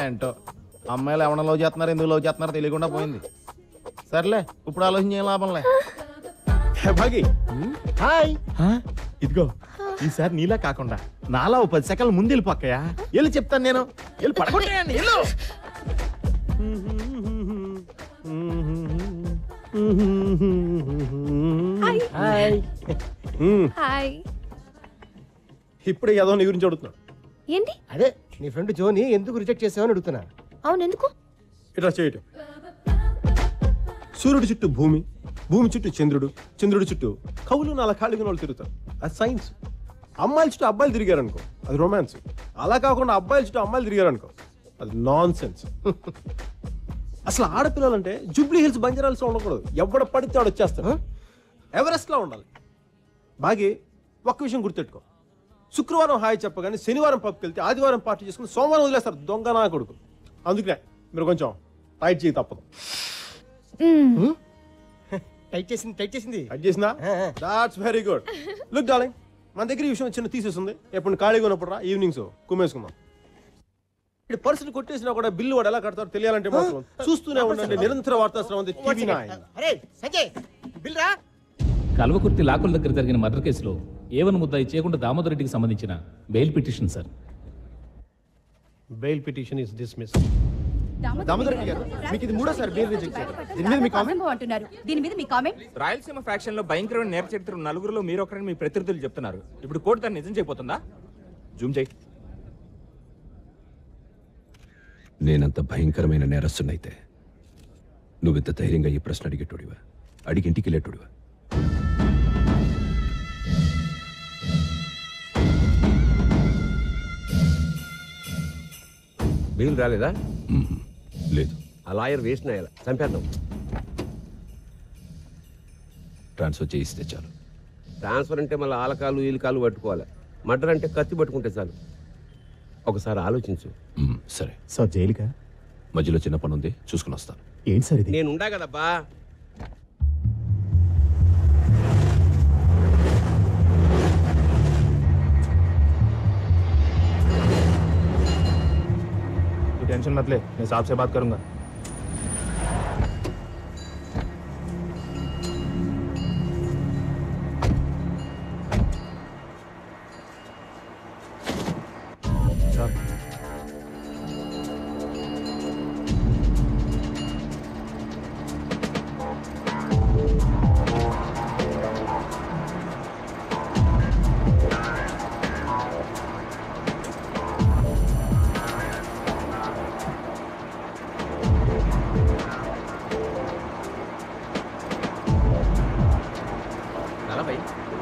ఏంటో అమ్మాయిలు ఎవరైనా లవ్ చేస్తున్నారు, ఎందుకు లవ్ చేస్తున్నారో తెలియకుండా పోయింది. సర్లే, ఇప్పుడు ఆలోచించే లాభంలే. భాగి హాయ్. ఇదిగో ఈసారి నీలా కాకుండా నాలా 10 సెకండ్ల ముందు వెళ్ళిపోక్కయా. వెళ్ళి చెప్తాను నేను. వెళ్ళి పడగొట్టేయండి. వెళ్ళు. ఇప్పుడు ఏదో నీ గురించి అడుగుతున్నా. ఏంటి? అదే నీ ఫ్రెండ్ జోని ఎందుకు రిజెక్ట్ చేసావని అడుగుతున్నా. అవును, ఎందుకు? ఇట్లా చేయటం. సూర్యుడి చుట్టూ భూమి, భూమి చుట్టూ చంద్రుడు, చంద్రుడి చుట్టూ కవులు 4 ఖాళీగా వాళ్ళు తిరుగుతారు. అది సైన్స్. అమ్మాయిల చుట్టూ అబ్బాయిలు తిరిగారు అనుకో, అది రొమాన్స్. అలా కాకుండా అబ్బాయిల చుట్టూ అమ్మాయిలు తిరిగారు అనుకో, అది నాన్ సెన్స్. అసలు ఆడపిల్లలంటే జూబ్లీ హిల్స్, బంజారాల్స్ ఉండకూడదు. ఎవడ పడితే ఆడు వచ్చేస్తాడు. ఎవరెస్ట్ లా ఉండాలి. బాగా ఒక్క విషయం గుర్తెట్టుకో, శుక్రవారం హాయ్ చెప్పగానే శనివారం పబ్కి వెళ్తే ఆదివారం పార్టీ చేసుకుని సోమవారం వదిలేస్తారు. దొంగ నా కొడుకు. అందుకనే మీరు కొంచెం టైట్ చేయి, తప్పదు. టైట్ చేసింది టైట్ చేసిందా? That's very good. Look darling, మన దగ్గర ఈ విషయం చిన్న తీసేస్తుంది. ఎప్పుడు ఖాళీగా ఉన్నప్పుడు రా, ఈవినింగ్స్ కుమ్మేసుకుందాం. ఇక్కడ పర్సన్ కొట్టేసినా కూడా బిల్లు వాడు ఎలా కడతారో తెలియాలంటే మాత్రం చూస్తూనే ఉండండి. నిరంతర వార్తా శ్రవంతి టీవీ9. కల్వకుర్తి లాకుల దగ్గర జరిగిన మర్డర్ కేసులో ఏవన్ ముద్దాయి చేయకుండా దామోదర్ రెడ్డికి సంబంధించిన bail petition sir. Bail petition is dismiss. Damodar Reddy గారు, మీకు ఇది మూడోసారి బెయిల్ రిజెక్ట్ చేశారు. దీని మీద మీ కామెంట్? రాయలసీమ ఫ్యాక్షన్ లో భయంకరమైన నేర చరిత్ర నలుగురులో మీరు ఒకరిని మీ ప్రతినిధులు చెప్తున్నారు. ఇప్పుడు కోర్టు దాన్ని నిజం చేయబోతుందా? జూమ్ చేయి. నేనంత భయంకరమైన నేరస్తున్నైతే నువ్వింత ధైర్యంగా ఈ ప్రశ్న అడిగేటోడివా? అడిగి ఇంటికి వెళ్ళేటోడివా? బెయిల్ రాలేదా? లేదు. ఆ లాయర్ వేస్ట్ నాయాల, చంపేద్దాం. ట్రాన్స్ఫర్ చేయిస్తే చాలు. ట్రాన్స్ఫర్ అంటే మళ్ళీ ఆలకాలు ఈలకాలు పట్టుకోవాలి. మర్డర్ అంటే కత్తి పట్టుకుంటే చాలు. ఒకసారి ఆలోచించు. సరే సార్, జైలుకా? మధ్యలో చిన్న పని ఉంది, చూసుకుని వస్తాను. ఏంటి సార్ ఇది? నేను ఉండా కదబ్బా. टेंशन मत ले, मैं साहब से बात करूंगा.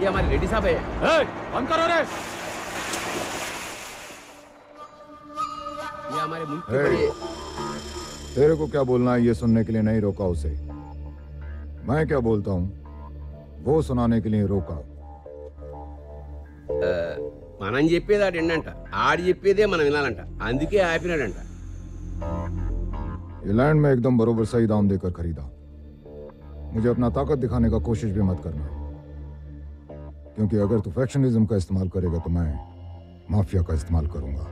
ये हमारे लेडी साहब है. बंद करो रे. ये हमारे मुल्क के बड़े. तेरे को क्या बोलना है ये सुनने के लिए नहीं रोका उसे. मैं क्या बोलता हूँ वो सुनाने के लिए रोका. మనం చెప్పేది ఆడు ఏంటంట, ఆడు చెప్పేదే మనం వినాలంట. అందుకే ఆపినాడంట. ये लैंड में एकदम बरोबर सही दाम देकर खरीदा. मुझे अपना ताकत दिखाने का कोशिश भी मत करना, क्योंकि अगर तू फैक्शनिज्म का इस्तेमाल करेगा तो मैं माफिया का इस्तेमाल करूंगा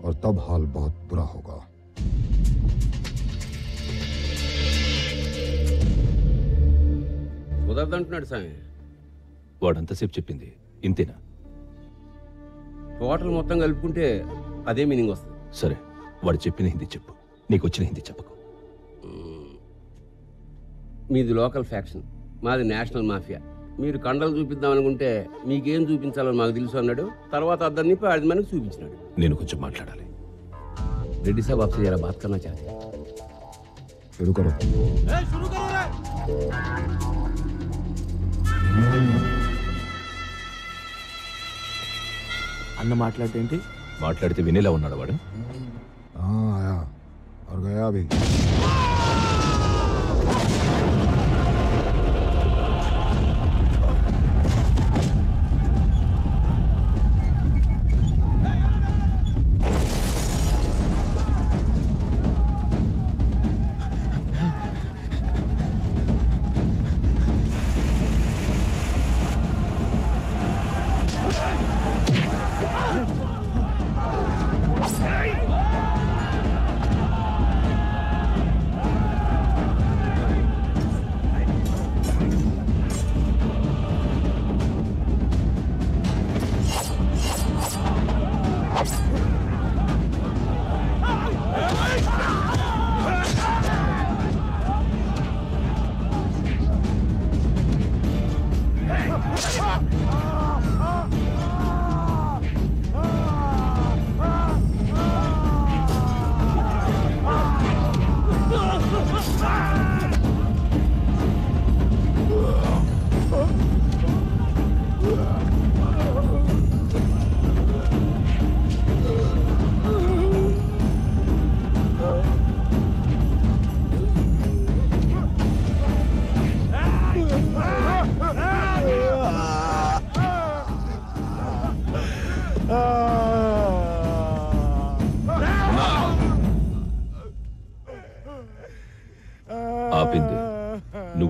और तब हाल बहुत बुरा होगा. కుదరదంటున్నాడు స్వామి. వాడంతసేపు చెప్పింది ఇంతేనా? టోటల్ మొత్తం కలుపుకుంటే అదే మీనింగ్ వస్తుంది. సరే, వాడు చెప్పిన హిందీ చెప్పు, నీకు వచ్చిన హిందీ చెప్పకు. మీది లోకల్ ఫ్యాక్షన్, మాది నేషనల్ మాఫియా. మీరు కండలు చూపిద్దాం అనుకుంటే మీకేం చూపించాలో మాకు తెలుసు అన్నాడు. తర్వాత అద్దరిని అది మనకు చూపించినాడు. నేను కొంచెం మాట్లాడాలి. రెడ్డి సాబ్ आपसे जरा बात करना चाहते हैं. शुरू करो. అన్న మాట్లాడేంటి? మాట్లాడితే వినేలా ఉన్నాడు వాడు. हाँ आया और गया भी.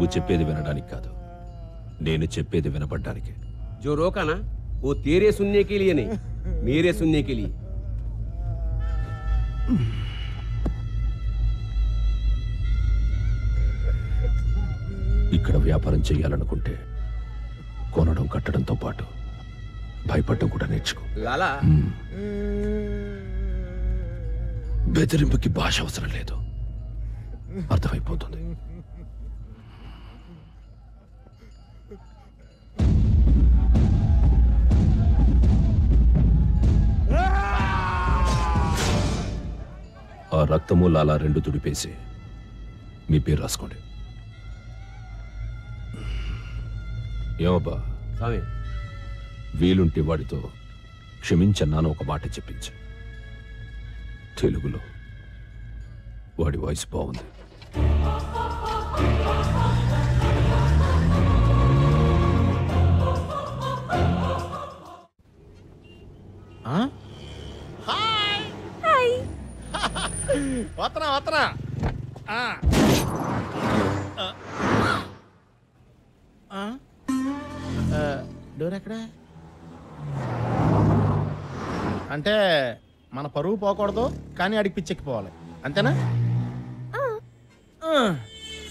నువ్వు చెప్పేది వినడానికి కాదు, నేను చెప్పేది వినపడ్డానికి. जो रोका ना वो तेरे सुनने के लिए नहीं, मेरे सुनने के लिए. ఇక్కడ వ్యాపారం చేయాలనుకుంటే కొనడం కట్టడంతో పాటు భయపడడం కూడా నేర్చుకో. लाला బెదిరింపుకి భాష అవసరం లేదు, అర్థమైపోతుంది. ఆ రక్తము లాలా రెండు తుడిపేసి మీ పేరు రాసుకోండి. ఏమబ్బా स्वामी వీలుంటే వాడితో క్షమించన్నాను ఒక మాట చెప్పించు. తెలుగులో. వాడి వాయిస్ బాగుంది. వతనా డోర్ ఎక్కడా? అంటే మన పరువు పోకూడదు, కానీ అడిగి పిచ్చెక్కిపోవాలి, అంతేనా?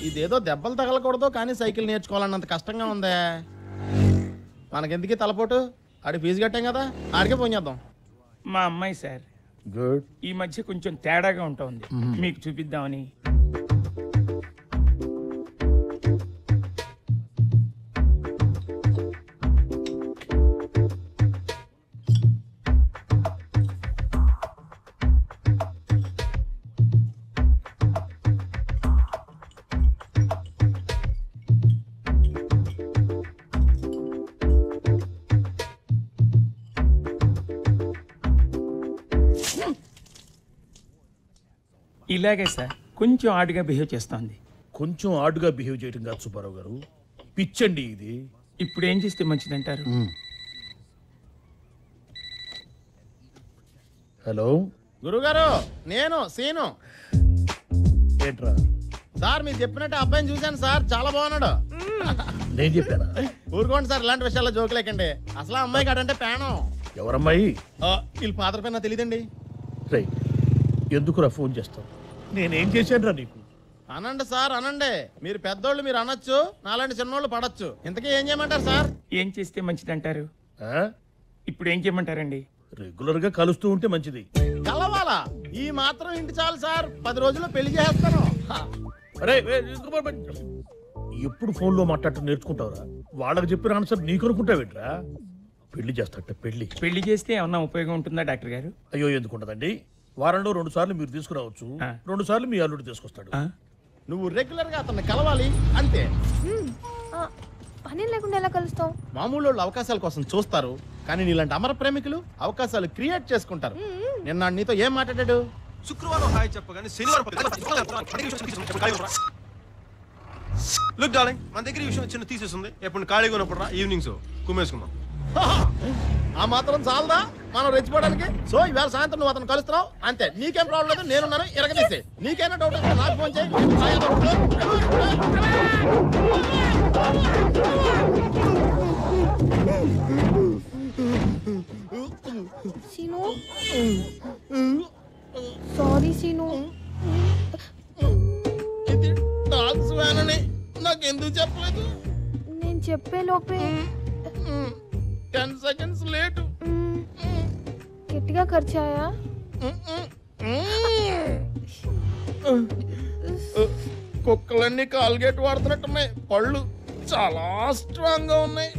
ఇదేదో దెబ్బలు తగలకూడదు, కానీ సైకిల్ నేర్చుకోవాలన్నంత కష్టంగా ఉందే. మనకెందుకు తలపోటు? ఆడి ఫీజు కట్టాం కదా, ఆడికే ఫోన్ చేద్దాం. మా అమ్మాయి సార్ గుడ్. ఈ మధ్య కొంచెం తేడాగా ఉంటుంది, మీకు చూపిద్దామని. ఇలాగే సార్ కొంచెం ఆడుగా బిహేవ్ చేస్తోంది. కొంచెం ఆడుగా బిహేవ్ చేయడం కాదు సుబ్బారావు గారు, పిచ్చండి ఇది. ఇప్పుడు ఏం చేస్తే మంచిదంటారు? హలో గురుగారు, నేను సీను. ఏంట్రా? సార్ మీరు చెప్పినట్టు అబ్బాయిని చూశాను సార్, చాలా బాగున్నాడు. నేను చెప్పానా? ఊరుకోండి సార్, ఇలాంటి విషయాల్లో జోకులేకండి. అసలు అమ్మాయి కాడంటే పేనం. ఎవరమ్మాయి? వీళ్ళు ఫాదర్ పైన తెలియదండి. రైట్, ఎందుకురా ఫోన్ చేస్తావు? నేనేం చేశానురా నీకు? అనండి సార్ అనండి, మీరు పెద్దోళ్ళు, మీరు అనొచ్చు, నాలాంటి చిన్నోళ్ళు పడచ్చు. ఇంతకీ ఏం చేయమంటారు సార్? ఏం చేస్తే మంచిదంటారు? ఆ? ఇప్పుడు ఏం చేయమంటారండి? రెగ్యులర్ గా కలుస్తూ ఉంటే మంచిది. కలవాలా? ఈ మాత్రం ఇంటి చాలు సార్, 10 రోజుల్లో పెళ్లి చేస్తాను. అరే ఎప్పుడు ఫోన్లో మాట్లాడటం నేర్చుకుంటావురా? వాళ్ళకి చెప్పిన ఆన్సర్ నీకు అనుకుంటావేట్రా? పెళ్లి చేస్తాట పెళ్లి. పెళ్లి చేస్తే ఏమన్నా ఉపయోగం ఉంటుందా డాక్టర్ గారు? అయ్యో ఎందుకుంటదండి, వారంలో 2 సార్లు మీరు తీసుకురావచ్చు, 2 సార్లు మీ అల్లుడు తీసుకొస్తాడు. నువ్వు రెగ్యులర్ గా అతన్ని కలవాలి అంతే. పని లేకుండా ఎలా కలుస్తావు? మామూలు వాళ్ళు అవకాశాల కోసం చూస్తారు, కానీ నీలాంటి అమర ప్రేమికులు అవకాశాలు క్రియేట్ చేసుకుంటారు. నిన్న నీతో ఏం మాట్లాడాడు? శుక్రవారం హాయ్ చెప్పగానే శనివారం లుక్ డార్లింగ్, మన దగ్గర ఈ విషయం చిన్న తీసేస్తుంది. ఎప్పుడు ఖాళీగా ఉన్నప్పుడు రా, ఈవినింగ్స్ కుమ్మేసుకుందాం. ఆ మాత్రం చాలదా మనం రెచ్చిపోవడానికి? సో ఇవాళ సాయంత్రం నువ్వు అతను కలుస్తున్నావు అంతే, నీకేం ప్రాబ్లం లేదు, నేనున్నాను, ఇరగదీసే. నీకైనా డౌట్ వస్తే నాకు ఫోన్ చేయి. సీను, సారీ సీను. ఇది డాగ్స్ వ్యాన్ అని నాకు ఎందుకు చెప్పలేదు? నేను చెప్పే లోపే 10 seconds లేటు. గట్టిగా ఖర్చాయా? కుక్కలన్నీ కాల్గేట్ వాడుతున్నట్టున్నాయి, పళ్ళు చాలా స్ట్రాంగ్ గా ఉన్నాయి.